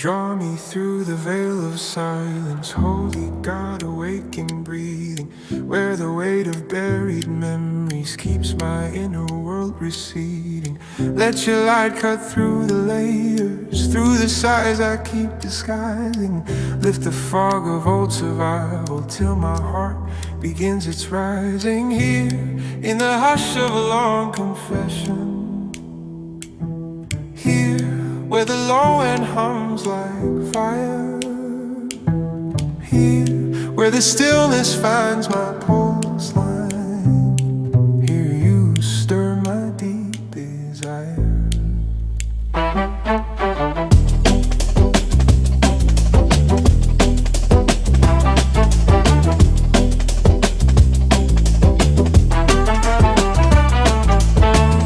Draw me through the veil of silence, holy God, awake and breathing, where the weight of buried memories keeps my inner world receding. Let your light cut through the layers, through the sighs I keep disguising. Lift the fog of old survival till my heart begins its rising. Here, in the hush of a long confession, here, where the low end hums like fire, here, where the stillness finds my pulse line, here you stir my deep desire.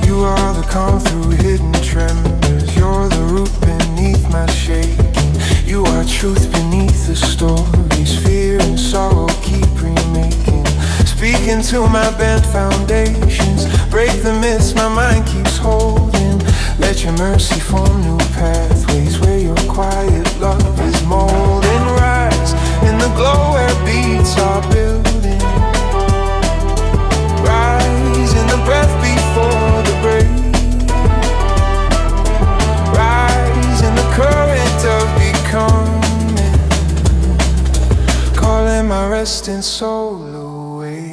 You are the calm through hidden tremors, you're the root beneath my shaking. You are truth beneath the stories, fear and sorrow keep remaking. Speaking to my bent foundations, break the myths my mind keeps holding. Let your mercy form new pathways where your quiet love is molding. Rise in the glow where beats are building. Rise in the breath before the break. Current of becoming, calling my resting soul away.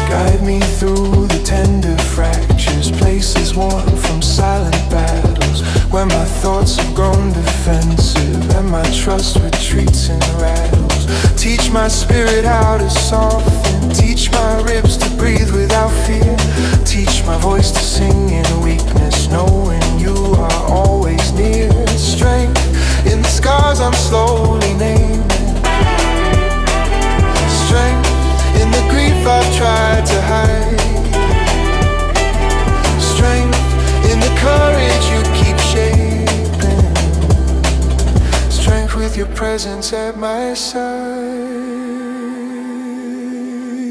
Guide me through the tender fractures, places worn from silent battles, where my thoughts have grown defensive and my trust retreats and rattles. Teach my spirit how to soften, teach my ribs to breathe without fear. Teach my voice to sing in weakness, knowing you are always near. Strength in the scars I'm slowly naming, strength in the grief I've tried to hide, strength in the courage you keep shaping, strength with your presence at my side.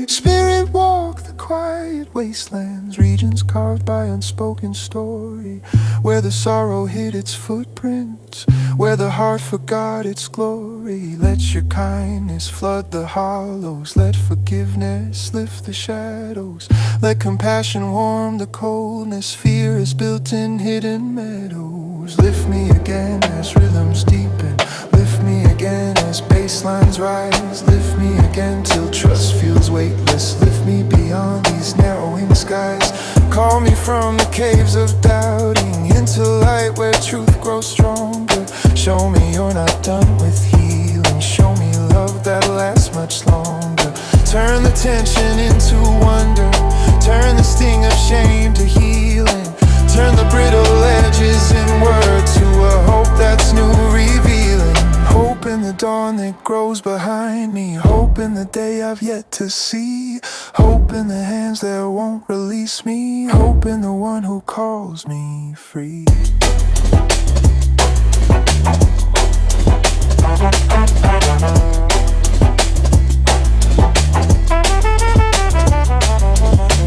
Spirit walk the quiet wastelands, regions carved by unspoken story, where the sorrow hid its footprints, where the heart forgot its glory. Let your kindness flood the hollows, let forgiveness lift the shadows, let compassion warm the coldness. Fear is built in hidden meadows. Lift me again as rhythms deepen, lift me again as baselines rise, lift me again till trust feels weightless, lift me beyond these narrowing skies. Call me from the caves of doubting into light where truth grows stronger. Show me you're not done with healing, show me love that lasts much longer. Turn the tension into wonder, turn the sting of shame to healing, turn the brittle edges inward to a hope that's new revealing. Hope in the dawn that grows behind me, hope in the day I've yet to see, hope in the hands that won't release me, hope in the one who calls me free.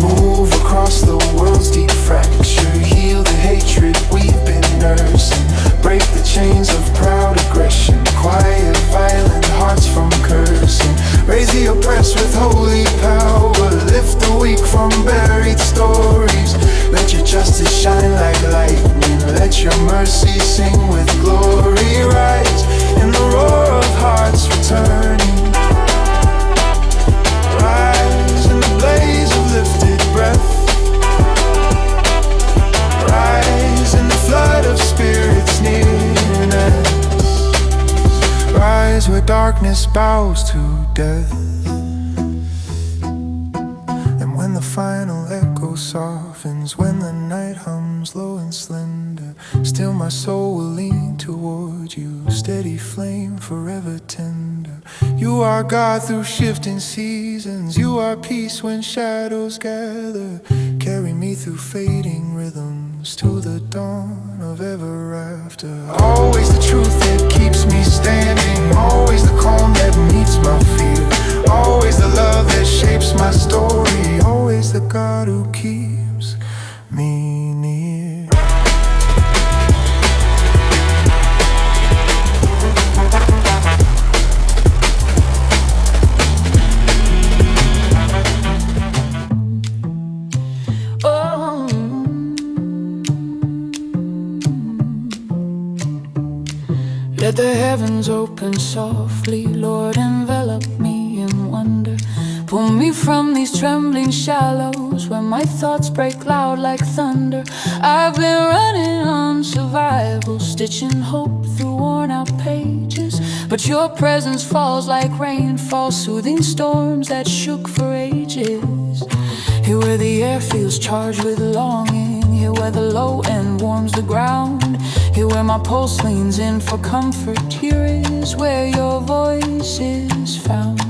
Move across the world's deep fracture, heal the hatred we've been nursing, break the chains of proud aggression, quiet violent hearts from cursing. Raise the oppressed with holy power, lift the weak from buried stories. Let your justice shine like lightning, let your mercy sing with glory. Rise in the roar of hearts returning, rise in the blaze of lifted breath, rise in the flood of spirits nearness, rise where darkness bows to death. And when the final echo softens, when the night hums low and slender, still my soul will lean toward you, steady flame forever tender. You are God through shifting seasons, you are peace when shadows gather. Carry me through fading rhythms to the dawn of ever after. Always the truth that keeps me standing, always the calm heavens open softly, Lord, envelop me in wonder. Pull me from these trembling shallows where my thoughts break loud like thunder. I've been running on survival, stitching hope through worn out pages, but your presence falls like rainfall, soothing storms that shook for ages. Here where the air feels charged with longing, here where the low end warms the ground, here where my pulse leans in for comfort, here is where your voice is found.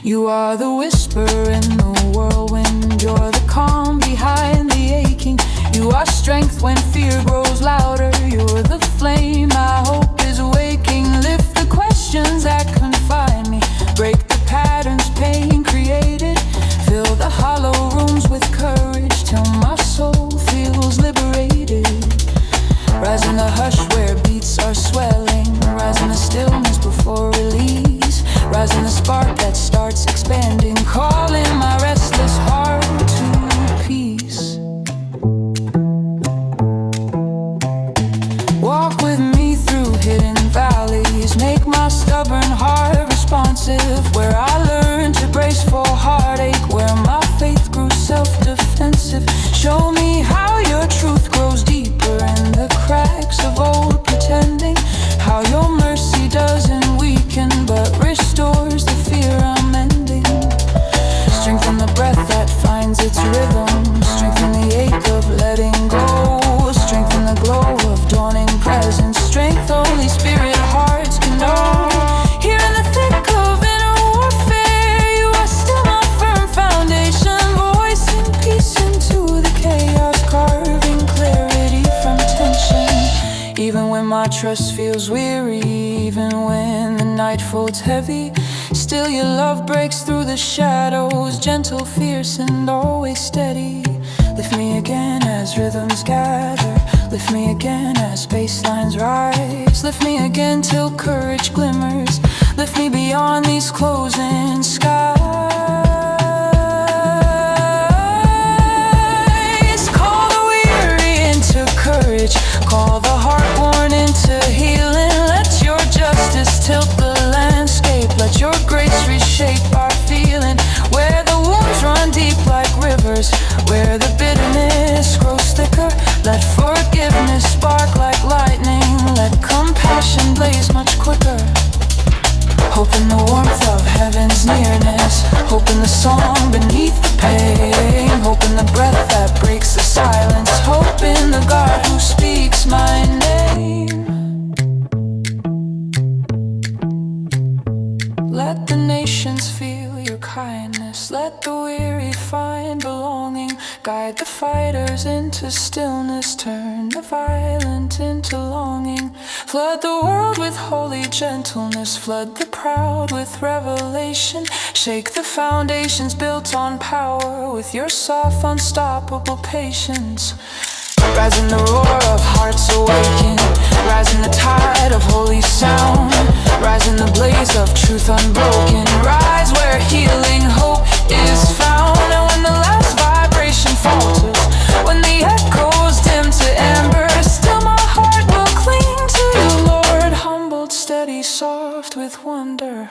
You are the whisper in the whirlwind, you're the calm behind the aching. You are strength when fear grows louder, you're the flame my hope is waking. Lift the questions that confine me, break the patterns pain created, fill the hollow rooms with courage till my soul feels liberated. Rise in the hush where beats are swelling, rise in the stillness before release, rise in the spark that starts expanding, calling my restless heart to peace. Walk with me through hidden valleys, make my stubborn heart responsive, where I learned to brace for heartache, where my faith grew self-defensive. Show me how your truth grows deeper in the cracks of old pretending, how your mercy doesn't weaken but restores the fear I'm mending. Strengthen the breath that finds its rhythm, strengthen the ache of letting go, strengthen the glow of dawning presence, strength Holy Spirit hearts can know. Here in the thick of inner warfare, you are still my firm foundation, voicing peace into the chaos, carving clarity from tension. Even when my trust feels weary, even when the night folds heavy, still your love breaks through the shadows, gentle, fierce, and always steady. Lift me again as rhythms gather, lift me again as baselines rise, lift me again till courage glimmers, lift me beyond these closing skies. Call the weary into courage, call the heart worn into healing. Let your justice tilt the landscape, let your grace reshape our feeling. Where the wounds run deep like rivers, where the bitterness grows thicker, let forgiveness spark like lightning, let compassion blaze much quicker. Hope in the warmth of heaven's nearness, hope in the song beneath the pain, hope in the breath that breaks the silence, hope in the God who speaks my name. Let the nations feel your kindness, let the weary find belonging, guide the fighters into stillness, turn the violent into longing. Flood the world with holy gentleness, flood the proud with revelation, shake the foundations built on power with your soft, unstoppable patience. Rise in the roar of hearts awaken, rise in the tide of holy sound, rise in the blaze of truth unbroken, rise where healing hope is found. And when the last vibration falters, when the echoes dim to amber, still my heart will cling to you, Lord, humbled, steady, soft with wonder.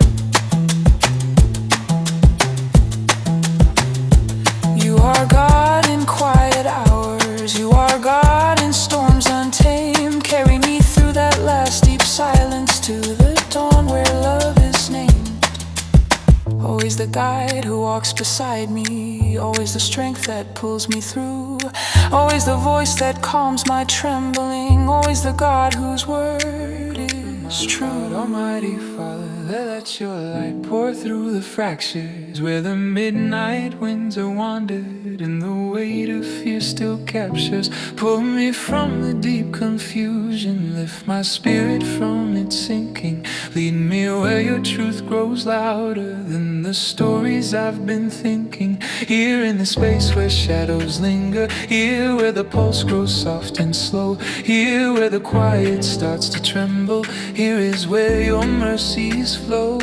You are God in quiet hours, you are God in storms untamed. Carry me through that last deep silence to the dawn where love is named. Always the guide who walks beside me, always the strength that pulls me through, always the voice that calms my trembling, always the God whose word is true. Almighty Father, let your light pour through the fractures where the midnight winds are wandered and the weight of fear still captures. Pull me from the deep confusion, lift my spirit from its sinking, lead me where your truth grows louder than the stories I've been thinking. Here in the space where shadows linger, here where the pulse grows soft and slow, here where the quiet starts to tremble, here is where your mercies flow.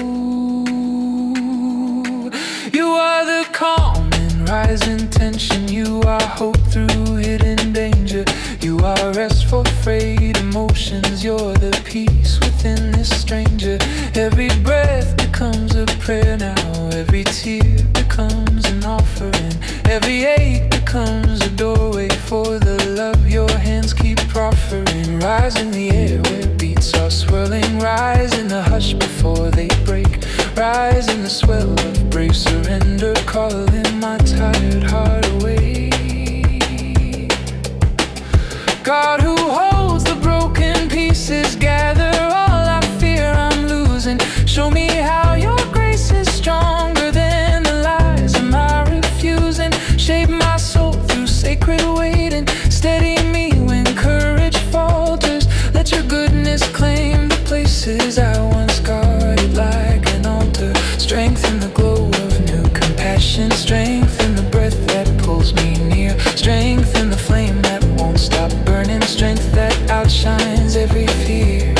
You are the calm in rising tension, you are hope through hidden danger, You are rest for frayed emotions. You're the peace within this stranger. Every breath becomes a prayer now. Every tear becomes an offering. Every ache becomes a doorway for the love your hands keep proffering. Rise in the air where beats are swirling. Rise in the hush before they break. Rise in the swell of brave surrender, calling my tired heart away. God who holds the broken pieces, gather all I fear I'm losing. Show me how your grace is stronger than the lies am I refusing. Shape my soul through sacred waiting. Steady me when courage falters. Let your goodness claim the places I once guarded like an altar. Strength in the glow of new compassion. Strength in the breath that pulls me near. Strength in the flame that won't stop burning. Strength that outshines every fear.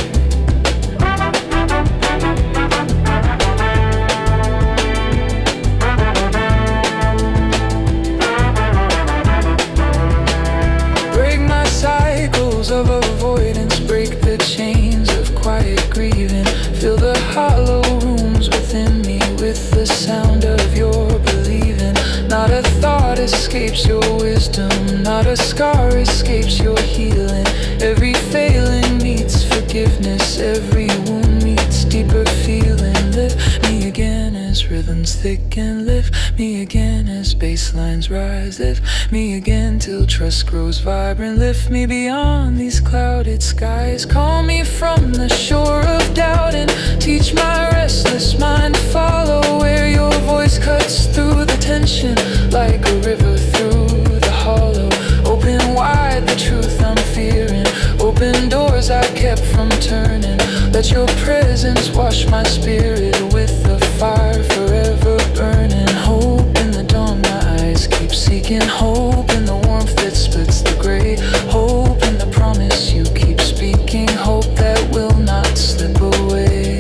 Break my cycles of avoidance. Break the chains of quiet grieving. Fill the hollow rooms within me with the sound of your believing. Not a thought escapes your wisdom. Not a scar escapes your healing. Every failing meets forgiveness. Every wound meets deeper feeling. Lift me again as rhythms thicken. Lift me again as bass lines rise. Lift me again till trust grows vibrant. Lift me beyond these clouded skies. Call me from the shore of doubt and teach my restless mind to follow where your voice cuts through the tension like a river through the hollow. Open wide the truth I'm fearing. Open doors I kept from turning. Let your presence wash my spirit with the fire forever burning. Hope in the dawn my eyes keep seeking. Hope in the warmth that splits the gray. Hope in the promise you keep speaking. Hope that will not slip away.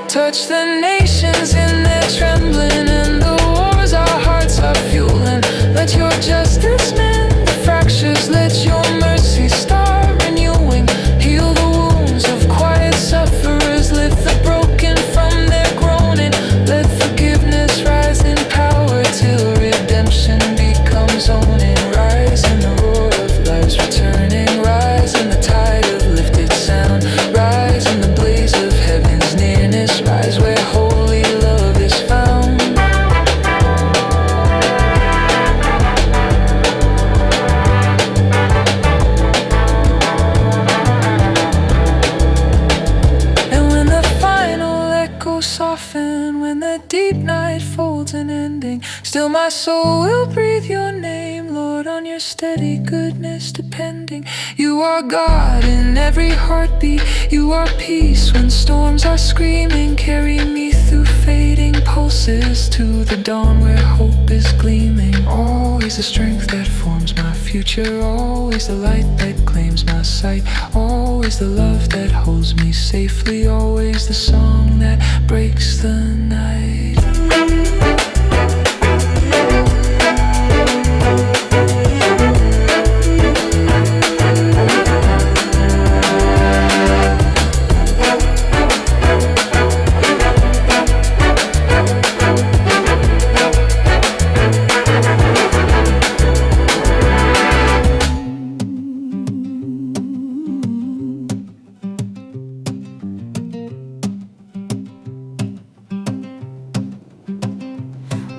Touch the nations in their trembling and the wars our hearts are fueling. Let your justice mend the fractures. Let your mercy start renewing. Heal the wounds of quiet sufferers. Lift the broken from their groaning. Let forgiveness rise in power till redemption becomes owning. Rise in the roar of lives returning. Rise in the tide of lifted sound. Rise in the blaze of heaven's nearness. Rise where holy love is found. And when the final echoes soften, when the deep night folds an ending, still my soul will breathe your name, Lord, on your steady goodness depending. You are God in every heartbeat. You are peace when storms are screaming. Carry me through fading pulses to the dawn where hope is gleaming. Always the strength that forms my future. Always the light that claims my sight. Always the love that holds me safely. Always the song that breaks the night.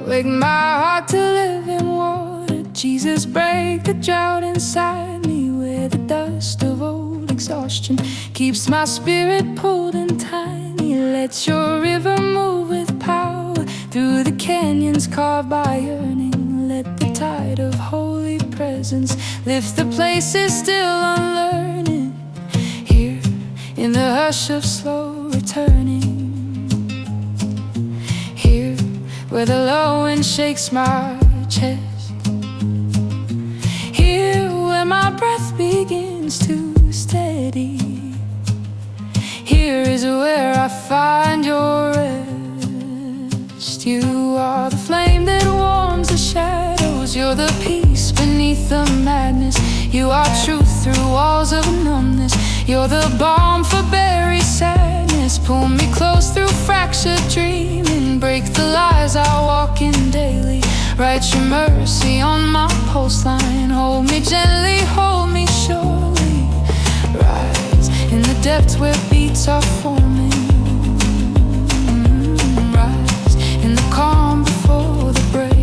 Wake my heart to living water. Jesus, break the drought inside me where the dust of old exhaustion keeps my spirit pulled and tiny. Let your river move with power through the canyons carved by yearning. Let the tide of holy presence lift the places still unlearning. Here in the hush of slow returning. Here where the low wind shakes my chest. Here where my breath begins to steady. Here is where I find your rest. You are the flame that warms the shadows. You're the peace beneath beneath the madness. You are truth through walls of numbness. You're the balm for buried sadness. Pull me close through fractured dreaming. Break the lies I walk in daily. Write your mercy on my pulse line. Hold me gently, hold me surely. Rise in the depths where beats are forming. Rise in the calm before the break.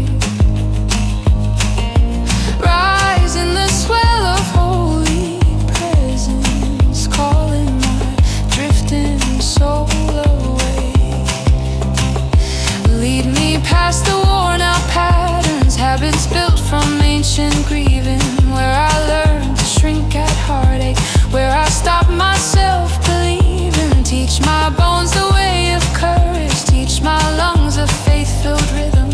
Rise in the swell of holy presence, calling my drifting soul away. Lead me past the worn out patterns, habits built from ancient grieving, where I learned to shrink at heartache, where I stop myself believing. Teach my bones the way of courage, teach my lungs a faith-filled rhythm.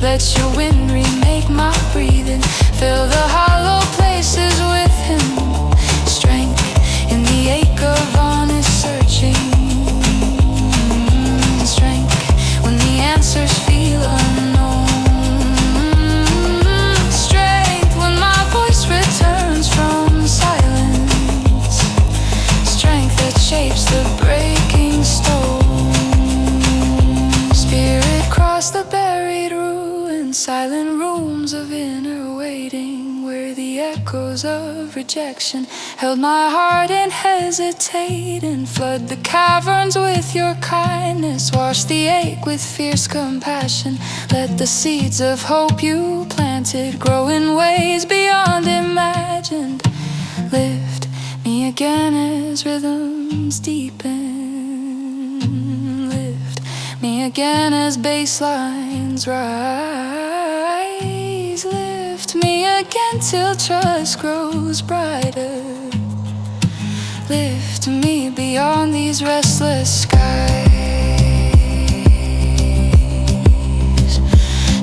Let your wind remake my breathing, fill the hollow places with him. Strength in the ache of honest searching. Strength when the answers feel unknown. Strength when my voice returns from silence. Strength that shapes the breaking stone. Spirit cross the buried ruins, silent rooms of inner waiting, where the echoes of rejection held my heart in hesitating. Flood the caverns with your kindness, wash the ache with fierce compassion. Let the seeds of hope you planted grow in ways beyond imagined. Lift me again as rhythms deepen. Lift me again as bass lines rise. Lift me again till trust grows brighter. Lift me beyond these restless skies.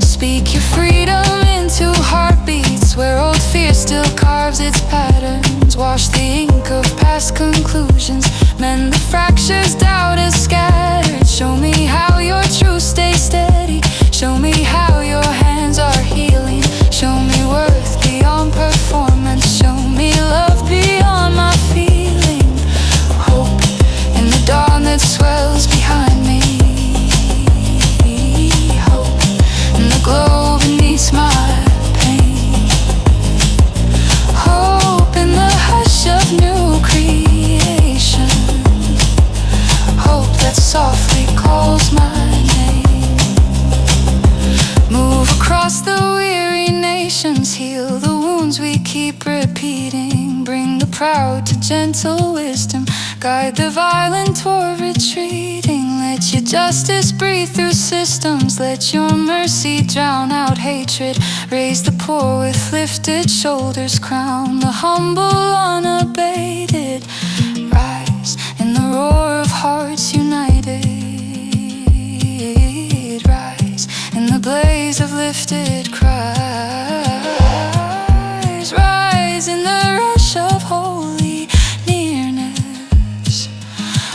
Speak your freedom into heartbeats, where old fear still carves its patterns. Wash the ink of past conclusions, mend the fractures doubt has scattered. Show me how your truth stays steady. Show me how your hands are healing. Show me worth beyond performance. Show me love beyond my feeling. Hope in the dawn that swells behind me. Hope in the glow beneath my pain. Hope in the hush of new creation. Hope that softly calls my name. Move across the weary nations, heal the wounds we keep repeating. Bring the proud to gentle wisdom, guide the violent toward retreating. Let your justice breathe through systems, let your mercy drown out hatred. Raise the poor with lifted shoulders, crown the humble unabated. Rise in the roar of hearts united. Rise in the blaze of lifted cries. Rise in the rush of holy nearness.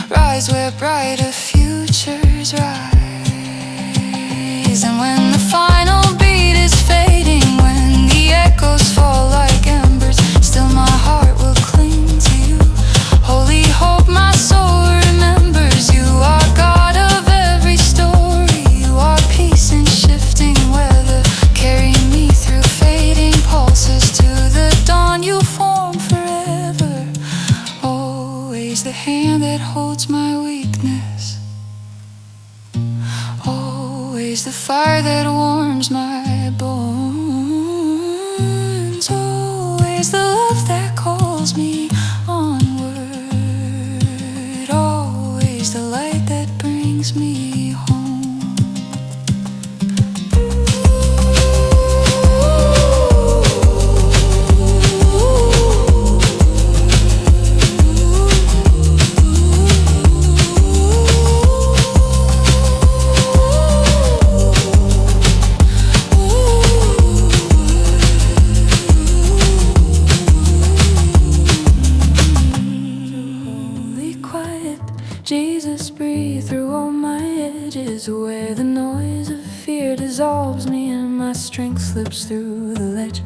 Rise where brighter futures rise. And when the final beat is fading, when the echoes fall like embers, still my heart will cling to you. Holy hope my soul remembers. You are God of every story. You are peace in shifting weather. Carry me through fading pulses to the dawn you form forever. Always the hand that holds my weakness. Always the fire that warms my bones. Always the love that calls me onward. Always the light that brings me home. Jesus, breathe through all my edges, where the noise of fear dissolves me and my strength slips through the ledges.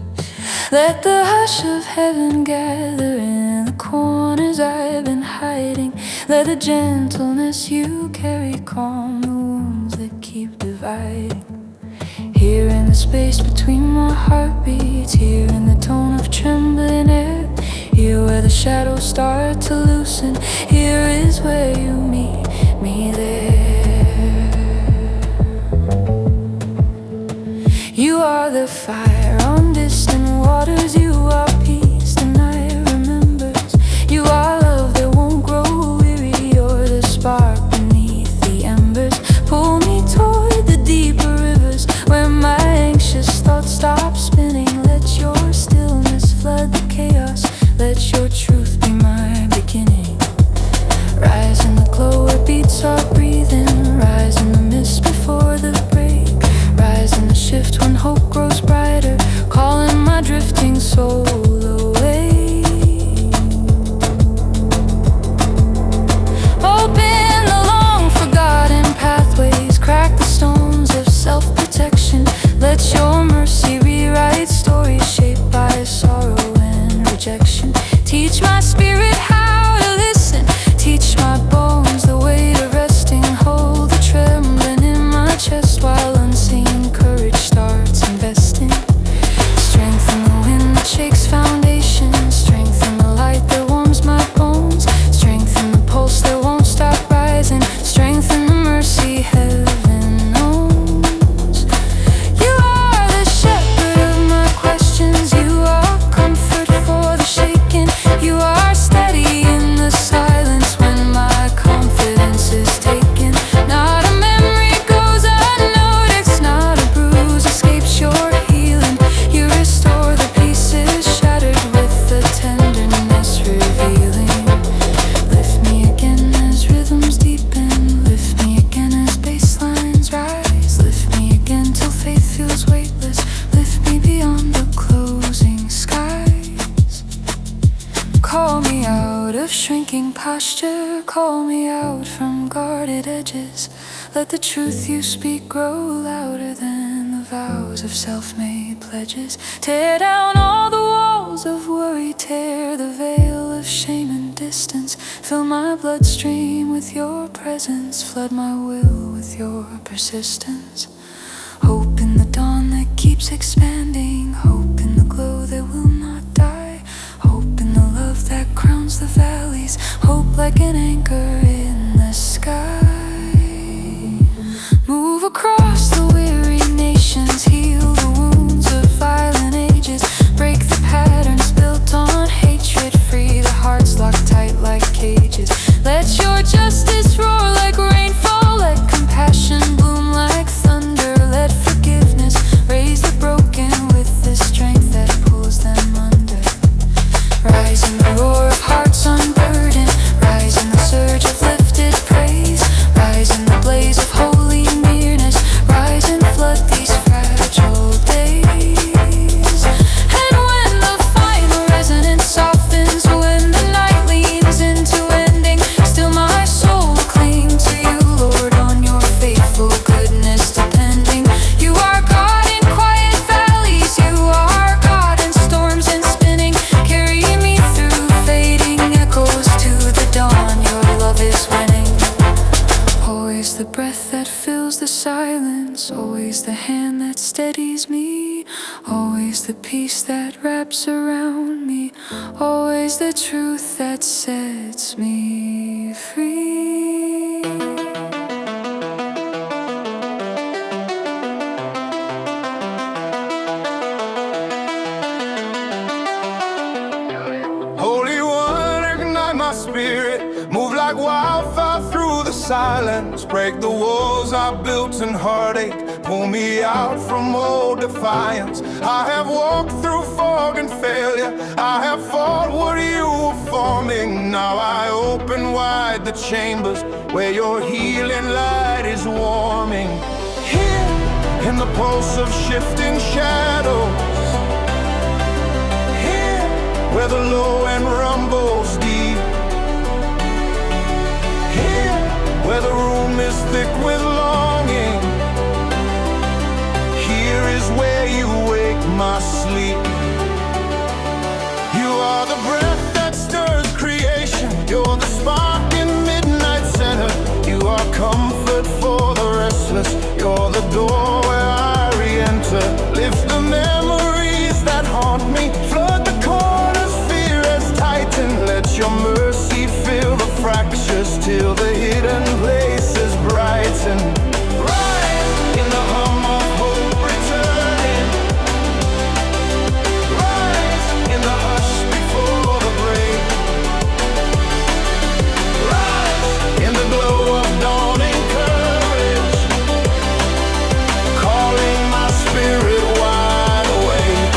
Let the hush of heaven gather in the corners I've been hiding. Let the gentleness you carry calm the wounds that keep dividing. Here in the space between my heartbeats, here in the tone of trembling air, here where the shadows start to loosen, here is where you meet me there. You are the fire on distant waters, you are peace the night remembers. You are love that won't grow weary, you're the spark beneath the embers. Pull me toward the deeper rivers where my anxious thoughts stop spinning. Let your stillness flood the chaos, let your truth be my beginning. Rise in the glow where beats are breathing, rise in the mist before the break, rise in the shift when hope grows brighter, calling my drifting soul away. Open the long forgotten pathways, crack the stones of self-protection. Let your mercy rewrite stories shaped by sorrow and rejection. Teach my spirit how to listen, teach my bones the way to resting. Hold the trembling in my chest while unseen courage starts investing. Strengthen the wind that shakes foundation, strengthen the light that warms my bones, strengthen the pulse that won't stop rising, strengthen the mercy heaven owns. You are the shepherd of my questions, you are comfort for the shaken, you are steady in the silence when my confidence is taken. Not a memory goes unnoticed, not a bruise escapes your healing. You restore the pieces shattered with the tenderness revealing. Lift me again as rhythms deepen, lift me again as bass lines rise, lift me again till faith feels weightless, lift me beyond the closing skies. Call me out of shrinking posture, call me out from guarded edges. Let the truth you speak grow louder than the vows of self-made pledges. Tear down all the walls of worry, tear the veil of shame and distance. Fill my bloodstream with your presence, flood my will with your persistence. Hope in the dawn that keeps expanding, hope in the glow that will not die, hope in the love that crowns the valleys, hope like an anchor in the sky. Move across the weary nations, heal the wounds of violent ages, break the patterns built on hatred, free the hearts locked tight like cages. Let your justice roar like rainfall, let compassion bloom like thunder, let forgiveness raise the broken with the strength that pulls them under. Rise in the roar of hearts unburdened, rise in the surge of lifted praise, rise in the blaze of holy nearness, rise and flood these fragile days. And when the final resonance softens, when the night leans into ending, still my soul will cling to you, Lord, on your faithful goodness depending. You are God in quiet valleys, you are God in storms and spinning. Carry me through fading echoes to the dawn, your love is winning. Always the breath that fills the silence, always the hand that steadies me, always the peace that wraps around me, always the truth that sets me free. Holy One, ignite my spirit, move like wildfire through the silence. Break the walls I built in heartache, pull me out from old defiance. I have walked through fog and failure, I have fought what you were forming. Now I open wide the chambers where your healing light is warming. Here in the pulse of shifting shadows, where the low end rumbles deep, here where the room is thick with longing, here is where you wake my sleep. door where I re-enter. Lift the memories that haunt me. Flood the corners, fear has tightened. Let your mercy fill the fractures till the hidden places brighten. Rise in the hum of hope returning. Rise in the hush before the break. Rise in the glow of dawning courage, calling my spirit wide awake.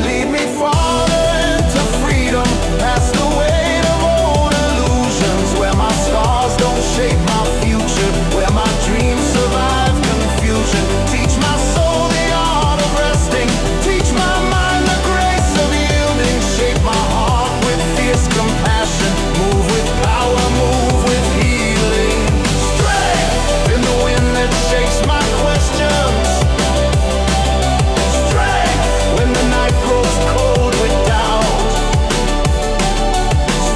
Lead me, Father, into freedom, past the weight of old illusions, where my scars don't shape my future, where my dreams survive confusion. Teach my soul the art of resting, teach my mind the grace of yielding. Shape my heart with fierce compassion, move with power, move with healing. Strength in the wind that shakes my questions. Strength when the night grows cold with doubt.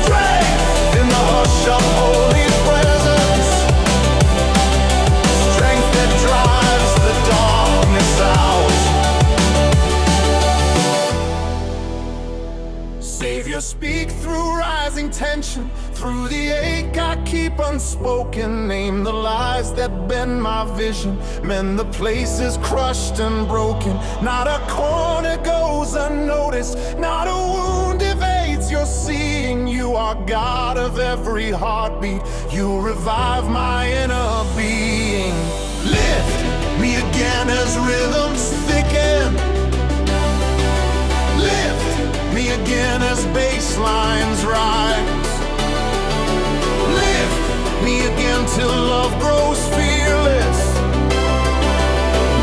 Strength in the hush of holy presence. Strength that drives the darkness out. Savior, speak through rising tension, through the ache I keep unspoken. Name the lies that bend my vision, mend the places crushed and broken. Not a corner goes unnoticed, not a wound evades your seeing. You are God of every heartbeat, you revive my inner being. Lift me again as rhythms thicken. Lift me again as bass lines rise. Lift me again till love grows fearless.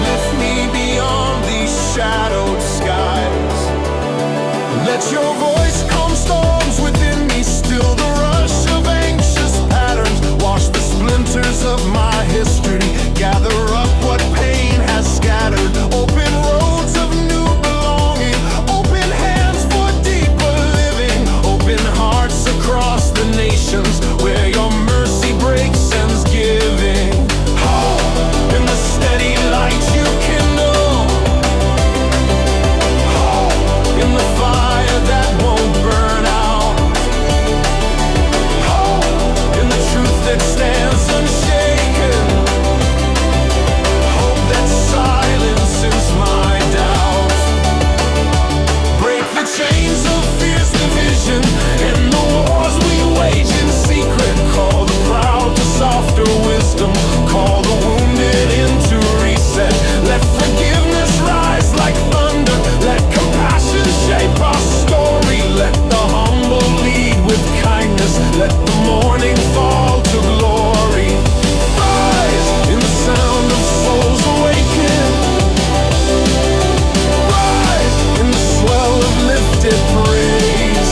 Lift me beyond these shadowed skies. Let your voice calm storms within me, still the rush of anxious patterns. Wash the splinters of my history, gather up what pain has scattered. Open roads of new belonging, open hands for deeper living. Open hearts across the nations, where your mercy breaks and's giving. Hope in the steady light you kindle. Hope in the fire that won't burn out. Hope in the truth that stands unshaken. Hope that silences my doubts. Break the chains of fierce division and the wars we wage in secret. Call the proud to softer wisdom, call the wounded into reset. Let forgiveness rise like thunder, let compassion shape our story. Let the humble lead with kindness, let the morning fall to glory. Rise in the sound of souls awaken. Rise in the swell of lifted praise.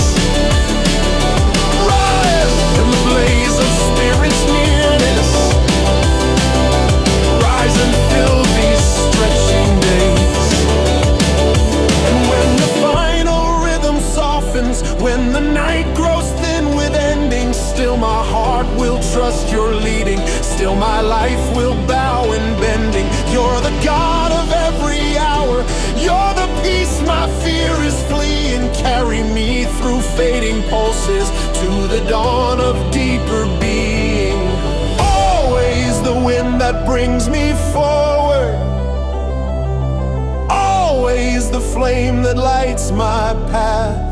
Rise in the blaze of spirit's nearness. Rise and fill these stretching days. And when the final rhythm softens, when the night grows thin with endings, still my heart will trust your leading, still my life will bow in bending. You're the God of every hour, you're the peace my fear is fleeing. Carry me through fading pulses to the dawn of deeper being. Always the wind that brings me forward, always the flame that lights my path.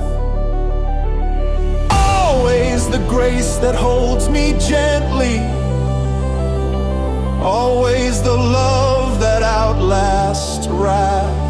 Always the grace that holds me gently, always the love that outlasts wrath.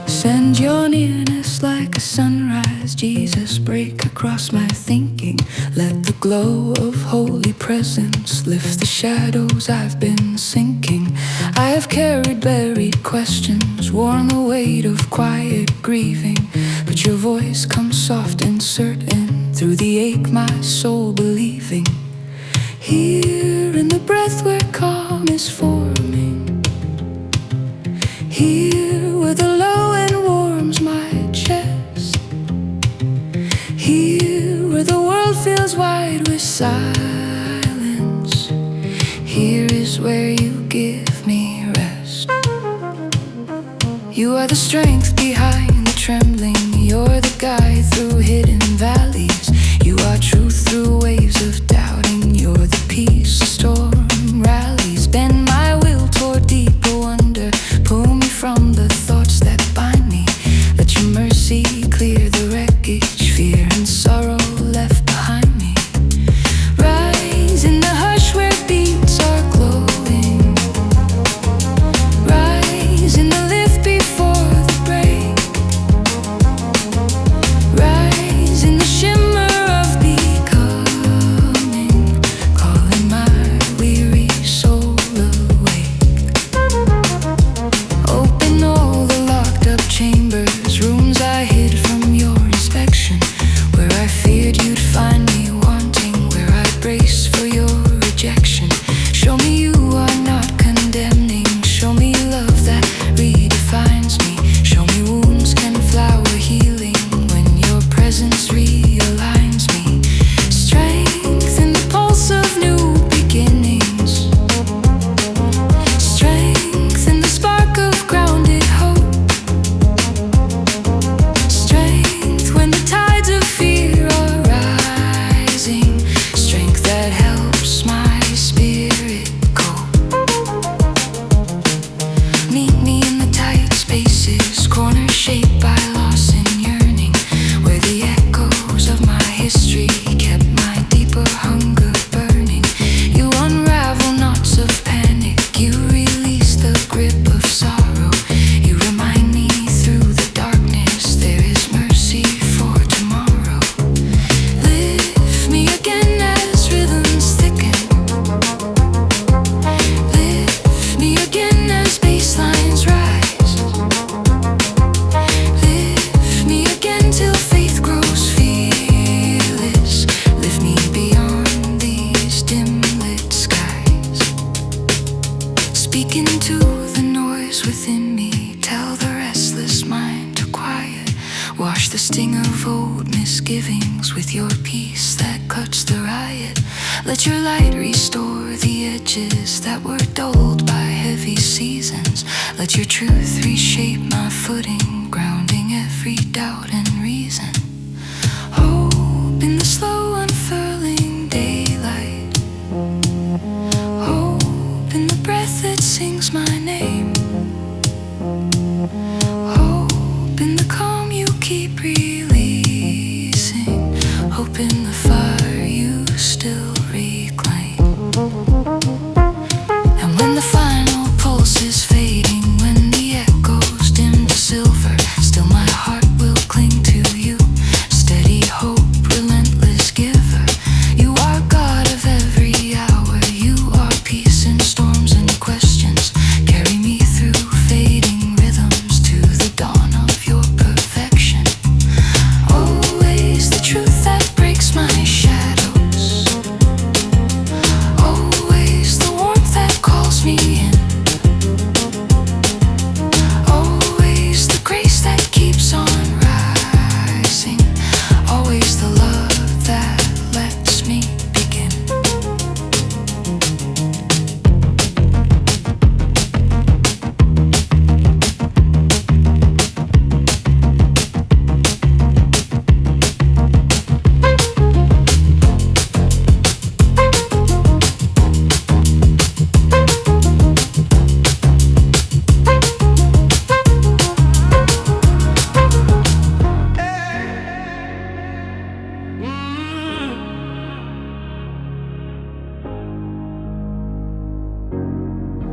Send your nearness like a sunrise, Jesus, break across my thinking. Let the glow of holy presence lift the shadows I've been sinking. I have carried buried questions, worn the weight of quiet grieving. but your voice comes soft and certain through the ache, my soul believing. Here in the breath where calm is forming, here where the low end warms my chest, here where the world feels wide with silence, here is where you give me rest. You are the strength behind the trembling, you're the guide through hidden valleys, you are truth through waves of doubting, you're the peace the storm rallies. Bend my will toward deeper wonder, pull me from the thoughts that bind me, let your mercy clear the wreckage, fear and sorrow left behind me. Rise in the hush where beats are glowing, rise in the lift before the break, rise in the shimmer of becoming, calling my weary soul awake. Open all the locked up chambers, rooms I hid from your inspection, where I feared you'd find me wanting, where I brace for your rejection. Show me you are not condemning, show me love that redefines me, show me wounds can flower healing when your presence realigns me. Strength in the pulse of new beginnings, strength in the spark of grounded hope, strength when the tides of fear are rising, strength that helps my spirit cope. Meet me in the tight spaces, corners shaped by loss and yearning, where the echoes of my history kept my deeper hunger burning. You unravel knots of panic, you release the grip of sorrow, you remind me through the darkness there is mercy for tomorrow. Lift me again as rhythms thicken, lift me again as baselines rise, lift me again till faith grows fearless, lift me beyond these dim lit skies. Speak into the noise within me, tell the restless mind to quiet, wash the sting of old misgivings with your peace that cuts the riot. Let your light restore the edges that were dulled by heavy seasons, let your truth reshape my footing, grounding every doubt and reason. Hope in the slow unfurling daylight, hope in the breath that sings my name, hope in the calm you keep releasing, hope in the fire you still reclaim. And when the final pulse is fading, when the echoes dim to silver, still my heart will cling to you, steady hope, relentless giver. You are God of every hour, you are peace in storms and questions, carry me through fading rhythms to the dawn of your perfection. Always the truth that breaks my shadows, always the warmth that calls me in, always the grace that keeps on rising, always the love that lets me begin.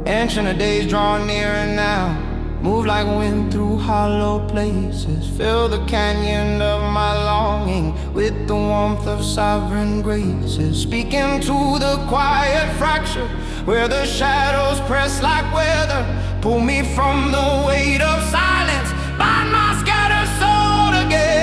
Ancient of days draw nearer now, move like wind through hollow places, fill the canyon of my longing with the warmth of sovereign graces. Speaking to the quiet fracture where the shadows press like weather, pull me from the weight of silence, bind my scattered soul together.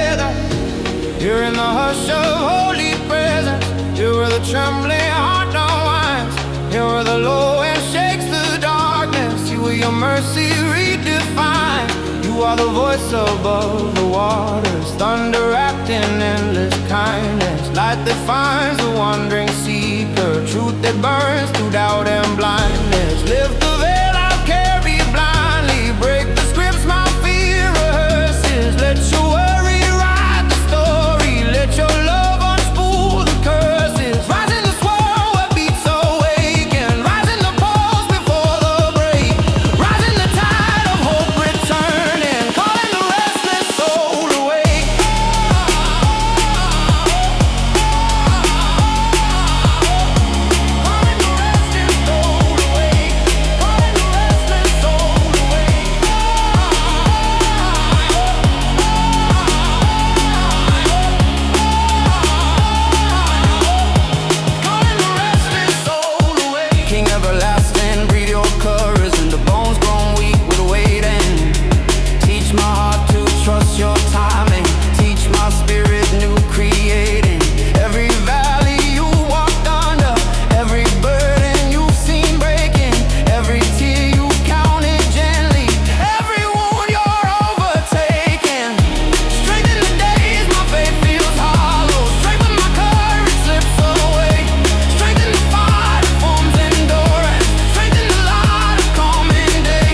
mercy redefined. You are the voice above the waters, thunder wrapped in endless kindness, light that finds the wandering seeker, truth that burns through doubt and blindness. Lift the veil I've carried blindly, break the scripts my fear rehearses. Let your worry write the story, let your love unspool the curses. Rise in the swirl where beats awaken, rise in the pulse before the break, rise in the tide of hope returning, calling the restless soul awake. Calling the restless soul awake, calling the restless soul awake. Calling the restless soul awake. King everlasting, breathe your courage in the bones grown weak with waiting. Teach my heart to trust your timing, teach my spirit new creating. Every valley you walked under, every burden you've seen breaking, every tear you counted gently, every wound you're overtaking. Strengthen the days my faith feels hollow, strength when my courage slips away, strengthen the fire that forms endurance, strengthen the light of calming day.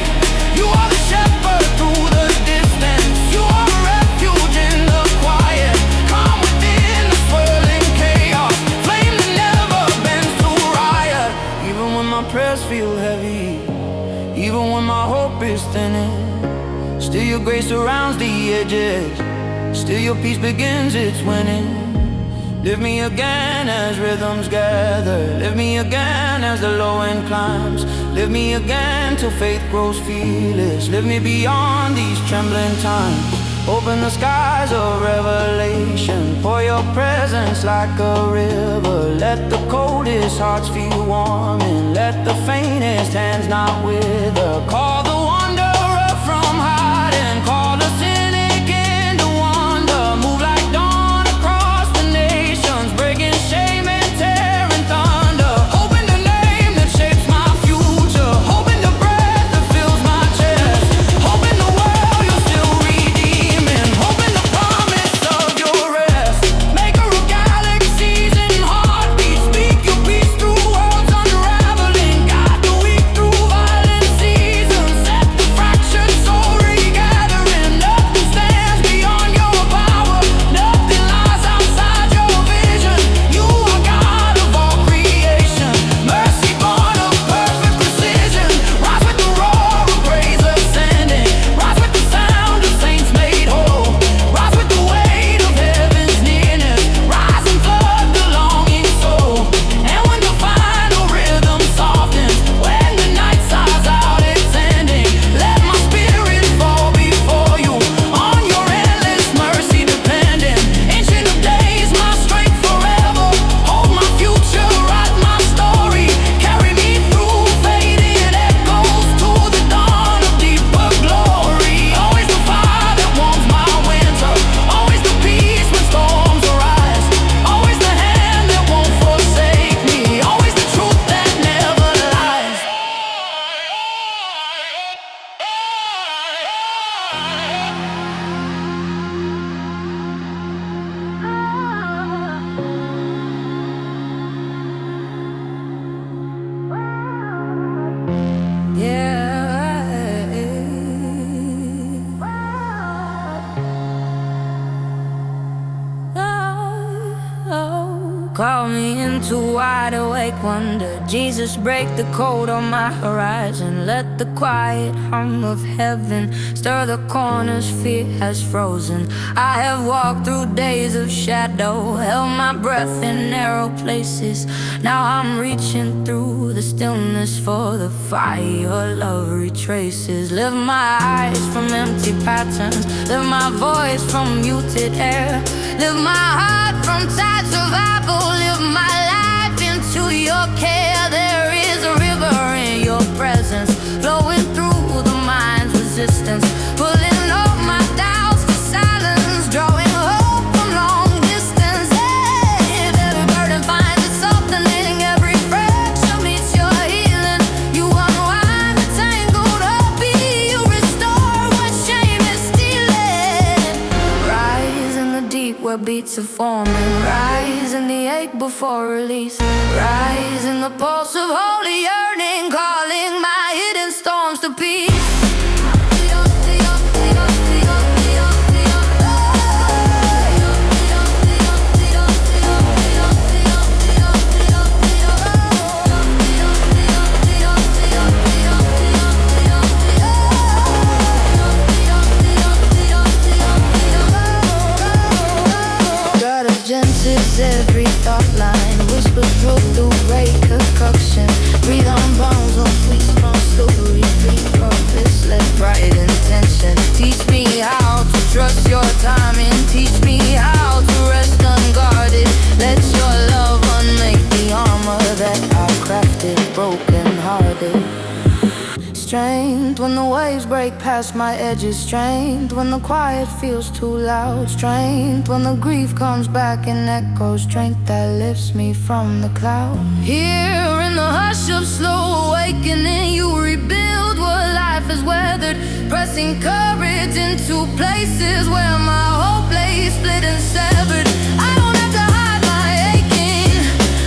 You are the shepherd through the distance, you are a refuge in the quiet, calm within the swirling chaos, flame that never bends to riot. Even when my prayers feel heavy, even when my hope is thinning, still your grace surrounds the edges, still your peace begins its winning. Lift me again as rhythms gather, lift me again as the low end climbs, lift me again till faith grows fearless, lift me beyond these trembling times. Open the skies of revelation, pour your presence like a river, let the coldest hearts feel warm, and let the faintest hands not wither. Call the wanderer from hiding, call the cynic into wonder, move like dawn across the nations, breaking shame and tearing thunder. Hope in the name that shapes my future, hope in the breath that fills my chest, hope in the world you're still redeeming, hope in the promise of your rest. Maker of galaxies and heartbeats, speak your peace through worlds unraveling, guide the weak through violent seasons, set the fractured soul regathering. Nothing stands beyond your power, nothing lies outside your vision. You are God of all creation, mercy born of perfect precision. Rise with the roar of praise ascending, rise with the sound of saints made whole, rise with the weight of heaven's nearness, rise and flood the longing soul. And when the final rhythm softens, when the night sighs out its ending, let my spirit fall before you, on your endless mercy depending. Ancient of days, my strength forever, hold my future, write my story, carry me through fading echoes to the dawn of deeper glory. Always the fire that warms my winter, always the peace when storms arise, always the hand that won't forsake me, always the truth that never lies. Call me into wide awake wonder, Jesus break the code on my horizon, let the quiet hum of heaven stir the corners fear has frozen. I have walked through days of shadow, held my breath in narrow places, now I'm reaching through the stillness for the fire your love retraces. Lift my eyes from empty patterns, lift my voice from muted air, lift my heart from tired survival, lift my life into your care. There is a river in your presence, flowing through the mind's resistance, pulling up my doubts to silence, drawing hope from long distance. If every burden finds its softening, every fracture meets your healing, you unwind the tangled up where beats are forming. Rise in the ache before release. Rise in the pulse of holy yearning, calling my hidden storms to peace. Every thought line, whisper through ray concoction. Breathe on bones, on sweet strong slippery free purpose, let bright intention. Teach me how to trust your timing. Teach me how to rest unguarded. Let your love unmake the armor that I crafted, broken hearted. Strength when the waves break past my edges. Strength when the quiet feels too loud. Strength when the grief comes back and echoes. Strength that lifts me from the cloud. Here in the hush of slow awakening, you rebuild what life has weathered, pressing courage into places where my hope lay split and severed. I don't have to hide my aching.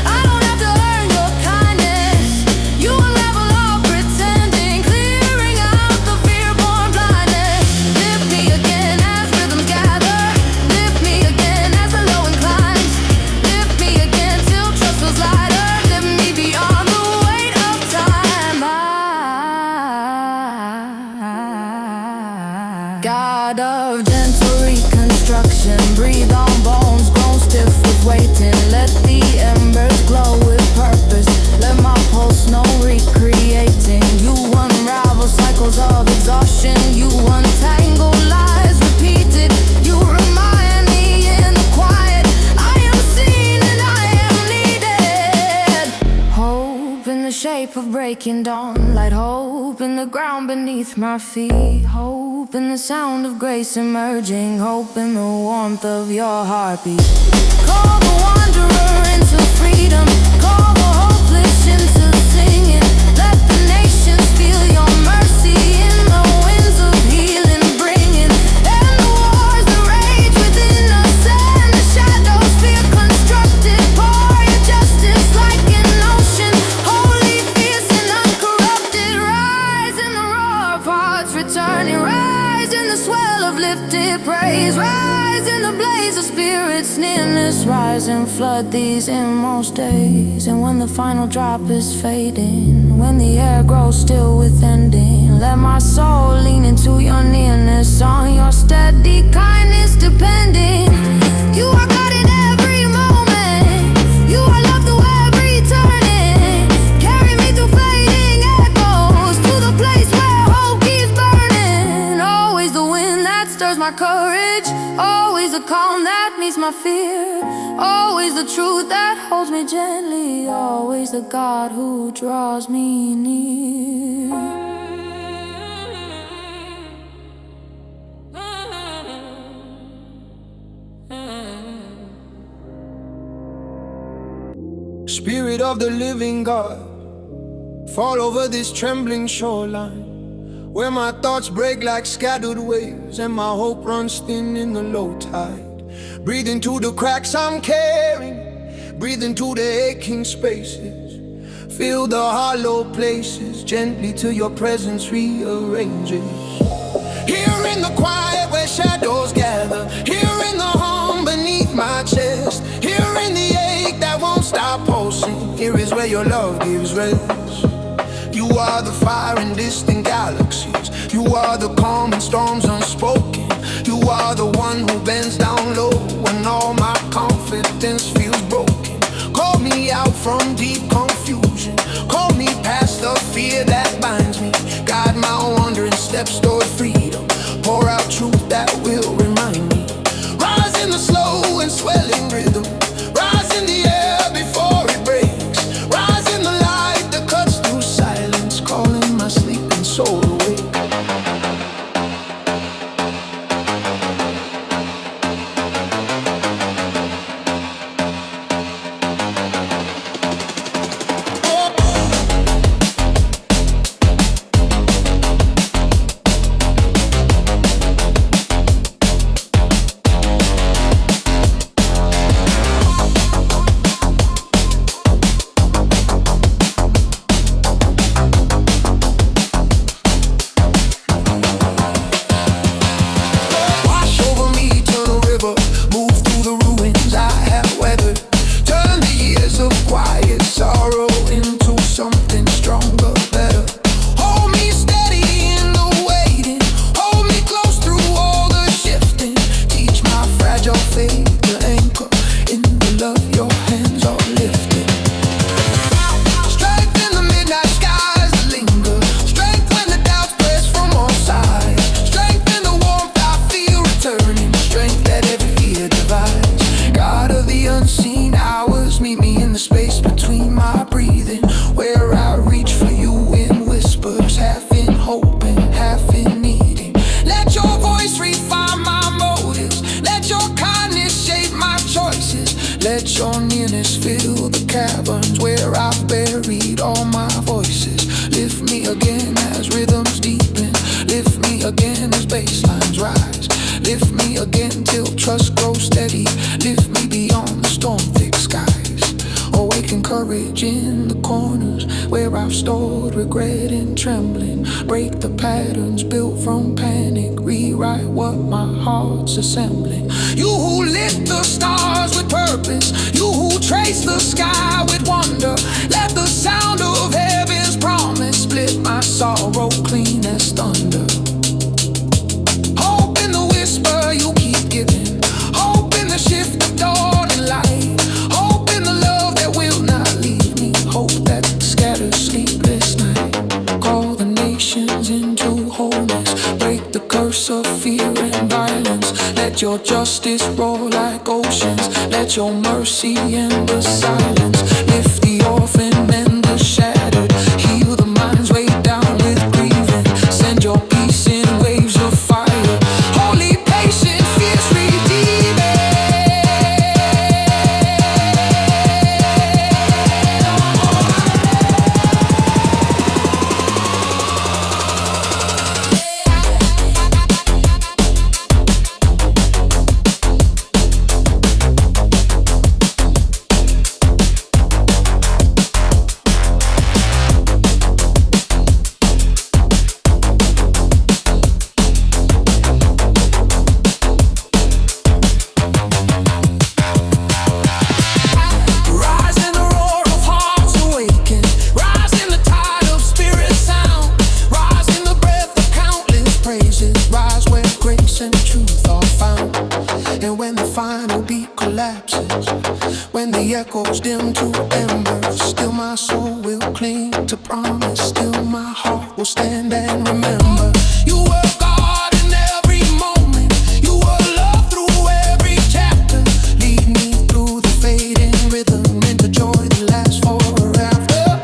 I don't have to earn your kindness. You unravel all pretending, clearing out the fear-born blindness. Lift me again as rhythms gather. Lift me again as the low inclines. Lift me again till trust feels lighter. Lift me beyond the weight of time. God of gentle reconstruction, breathe on bones grown stiff with waiting. Let the embers glow with purpose. Let my pulse know recreating. You unravel cycles of exhaustion. You untangle lies repeated. You remind me in the quiet I am seen and I am needed. Hope in the shape of breaking dawn. Light hope in the ground beneath my feet. Hope in the sound of grace emerging. Hope in the warmth of your heartbeat. Call the wanderer into freedom. Call the hopeless into singing. Let the nations feel your mercy in the winds of healing bringing. And the wars that rage within us and the shadows fear constructed. Pour your justice like an ocean, holy, fierce and uncorrupted. Rise in the roar of hearts returning. Rise in the swell of lifted praise. Rise in the blaze of spirits nearness. Rise and flood these inmost days. And when the final drop is fading, when the air grows still with ending, let my soul lean into your nearness. On your steady kindness depending. You are God in every moment. You are love through every turning. Carry me through fading echoes to the place where hope keeps burning. Always the wind that stirs my courage. Always the calm that meets my fear. Always the truth that holds me gently. Always the God who draws me near. Spirit of the living God, fall over this trembling shoreline, where my thoughts break like scattered waves and my hope runs thin in the low tide. Breathe into the cracks I'm carrying, breathe into the aching spaces. Fill the hollow places gently till your presence rearranges. Here in the quiet where shadows gather, here in the hum beneath my chest, here in the ache that won't stop pulsing, here is where your love gives rest. You are the fire in distant galaxies. You are the calm in storms unspoken. You are the one who bends down low when all my confidence feels broken. Call me out from deep confusion. Call me past the fear that binds me. Guide my wandering steps toward freedom. Pour out truth that will remind me. Rise in the slow and swelling rhythm. Rise in the air before it breaks. Rise in the light that cuts through silence, calling my sleeping soul awake. trembling. Break the patterns built from panic. Rewrite what my heart's assembling. You who lit the stars with purpose, you who trace the sky with wonder. Let the sound of heaven's promise split my sorrow clean as thunder. Hope in the whisper you keep giving. Hope in the shift of dawn and light. Hope in the love that will not leave me. Hope that scatters sleepless night. Call the nations into wholeness. Break the curse of fear and violence. Let your justice roar like oceans. Let your mercy end the silence. Lift the orphan, mend the shattered. Heal the minds weighed down with grieving. Send your peace in waves of fire. Holy, patient, fierce, redeeming. When the echoes dim to embers, still my soul will cling to promise. Still my heart will stand and remember. You were God in every moment. You were love through every chapter. Lead me through the fading rhythm into joy that lasts forever.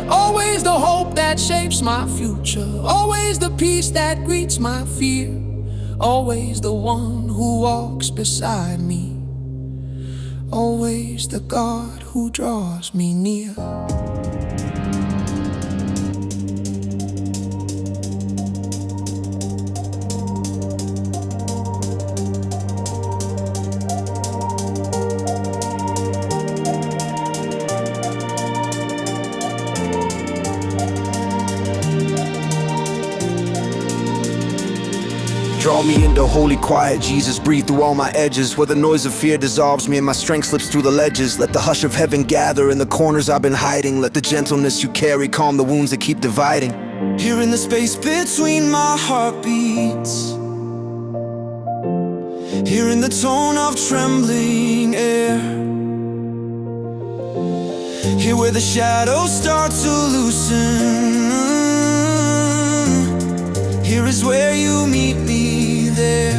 Always the hope that shapes my future. Always the peace that greets my fear. Always the one who walks beside me. Always the God who draws me near. Draw me into holy quiet, Jesus, breathe through all my edges. Where the noise of fear dissolves me and my strength slips through the ledges. Let the hush of heaven gather in the corners I've been hiding. Let the gentleness you carry calm the wounds that keep dividing. Here in the space between my heartbeats, here in the tone of trembling air, here where the shadows start to loosen, here is where you meet me there.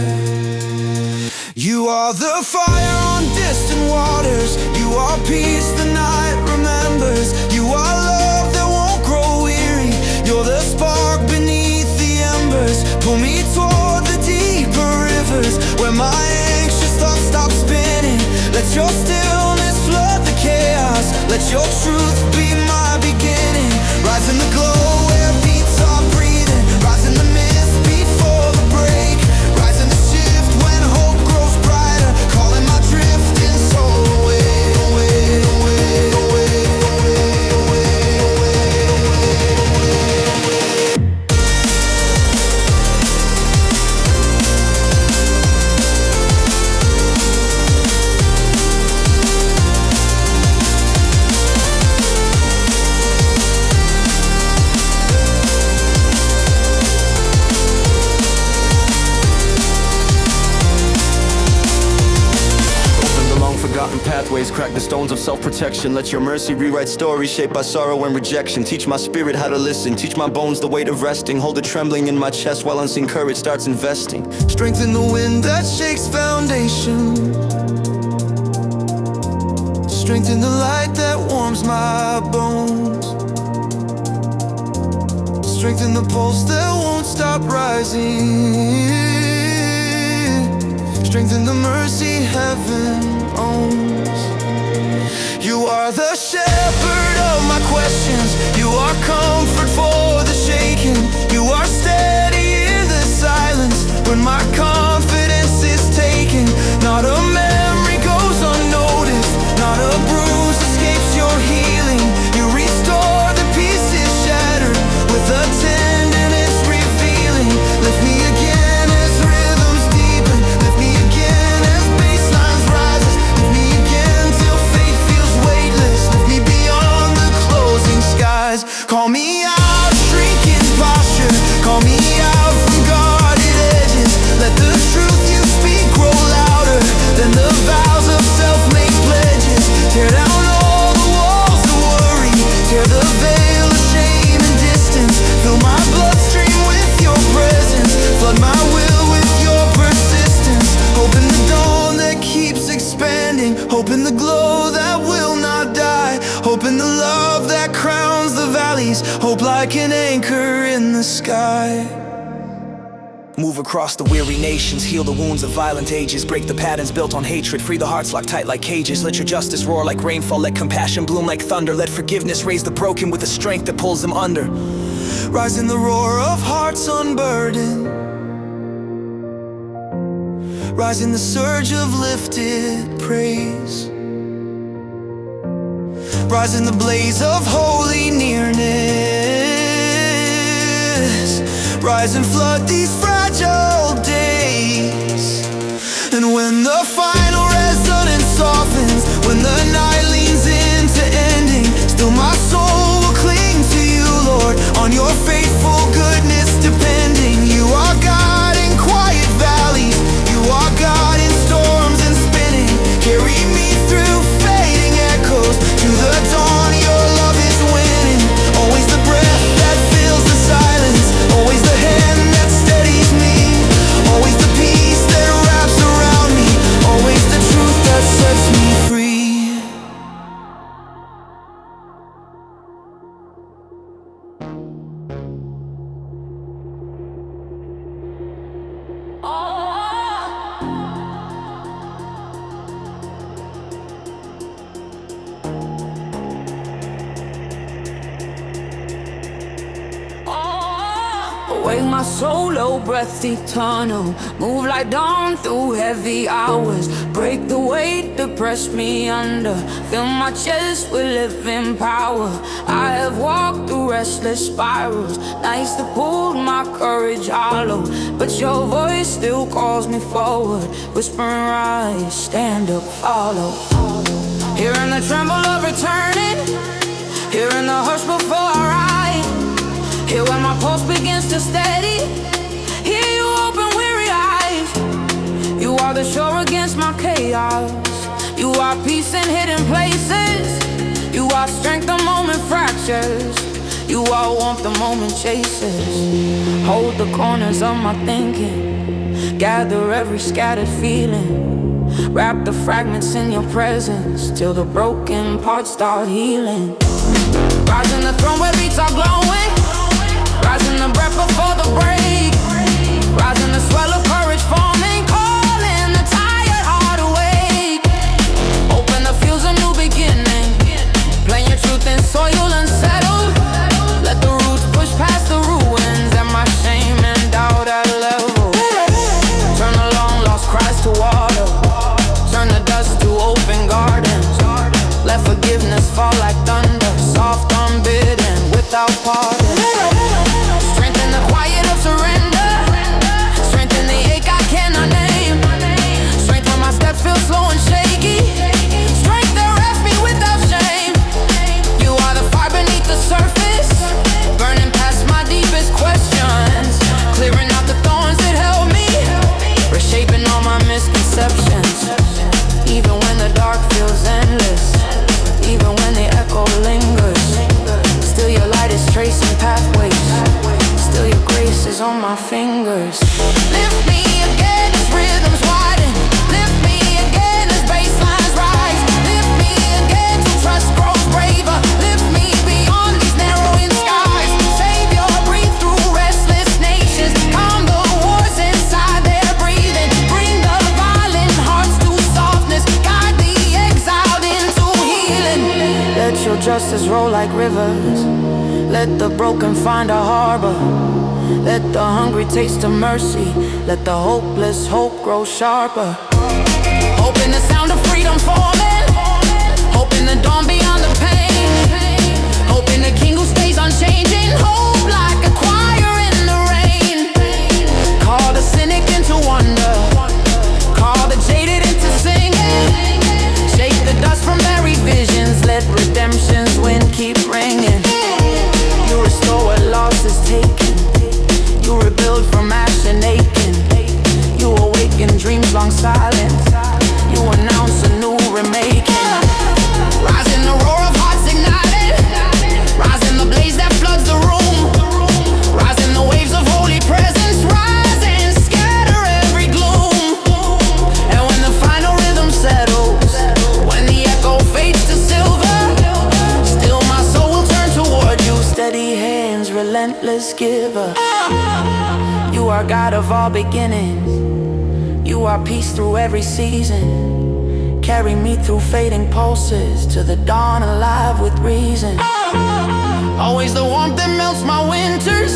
You are the fire on distant waters. You are peace the night remembers. You are love that won't grow weary. You're the spark beneath the embers. Pull me toward the deeper rivers where my anxious thoughts stop spinning. Let your stillness flood the chaos. Let your truth be my beginning. Rise in the glow where beats are breathing. Rise in the mist before the break. Rise in the shift when hope grows brighter. Calling my drifting soul away, away, away, away, away, Forgotten pathways, crack the stones of self-protection. Let your mercy rewrite stories shaped by sorrow and rejection. Teach my spirit how to listen, teach my bones the weight of resting. Hold it trembling in my chest while unseen courage starts investing. strengthen the wind that shakes foundation. Strengthen the light that warms my bones. Strengthen the pulse that won't stop rising. Strengthen the mercy heaven owns. You are the shepherd of my questions. You are comfort for the shaken. You are steady in the silence when my confidence is taken. Not a memory goes unnoticed. Not a bruise escapes your healing. You restore the pieces shattered with a the sky. Move across the weary nations, heal the wounds of violent ages, break the patterns built on hatred, free the hearts locked tight like cages. Let your justice roar like rainfall, let compassion bloom like thunder. Let forgiveness raise the broken with the strength that pulls them under. Rise in the roar of hearts unburdened, rise in the surge of lifted praise, rise in the blaze of holy nearness, rise and flood these fragile days. And when the final resonance softens, when the night leans into ending, still my soul will cling to you, Lord, on your faithful goodness depending. You are God in quiet valleys, you are God in storms and spinning. Carry me through fading echoes to the dawn, your love is winning. Always the breath that fills the silence, always the hand that steadies me, always the peace that wraps around me, always the truth that sets me free. Wake my soul, oh breath eternal. Move like dawn through heavy hours. Break the weight that pressed me under. Fill my chest with living power. I have walked through restless spirals. Nights that pulled my courage hollow, but your voice still calls me forward, whispering rise, stand up, follow. Hearing the tremble of returning, hearing the hush before I ride. Here when my pulse begins to steady, hear you open weary eyes. You are the shore against my chaos. You are peace in hidden places. You are strength the moment fractures. You are warmth the moment chases. Hold the corners of my thinking, gather every scattered feeling. Wrap the fragments in your presence till the broken parts start healing. Rise in the throne where beats are glowing, rise in the breath before the break, rise in the swell of courage forming, calling the tired heart awake. Open the fields of new beginning, plant your truth in soil unsettled. Let the roots push past the ruins and my shame and doubt at level. Turn the long lost cries to water, turn the dust to open gardens. Let forgiveness fall like thunder, soft, unbidden, without pardon. Strengthen the quiet of surrender, strengthen the ache I cannot name. Strength when my steps feel slow and shaky, strength that wraps me without shame. You are the fire beneath the surface, burning past my deepest questions, clearing out the thorns that held me, reshaping all my misconceptions. Even when the dark feels endless, even when the echo lingers, still your light is tracing pathways, still your grace is on my fingers. Lift me again as rhythms widen, lift me again as bass lines rise, lift me again till trust grows braver, lift me beyond these narrowing skies. Savior, breathe through restless nations, calm the wars inside their breathing, bring the violent hearts to softness, guide the exiled into healing. Let your justice roll like rivers, let the broken find a harbor, let the hungry taste of mercy, let the hopeless hope grow sharper. Hope in the sound of freedom falling, hope in the dawn beyond the pain, hope in the king who stays unchanging, hope like a choir in the rain. Call the cynic into wonder, call the jaded into singing, shake the dust from buried visions, let redemption's wind keep ringing. You restore what loss is taken, you rebuild from ash and aching, you awaken dreams long silent, you announce a new remaking. Rise in the roar of hearts ignited, rise in the blaze that floods the room, rise in the waves of holy presence, rise and scatter every gloom. And when the final rhythm settles, when the echo fades to silver, still my soul will turn toward you, steady hands, relentless giver. You are God of all beginnings. You are peace through every season. Carry me through fading pulses to the dawn, alive with reason. Always the warmth that melts my winters.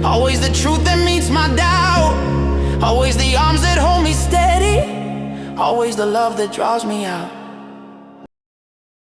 Always the truth that meets my doubt. Always the arms that hold me steady. Always the love that draws me out.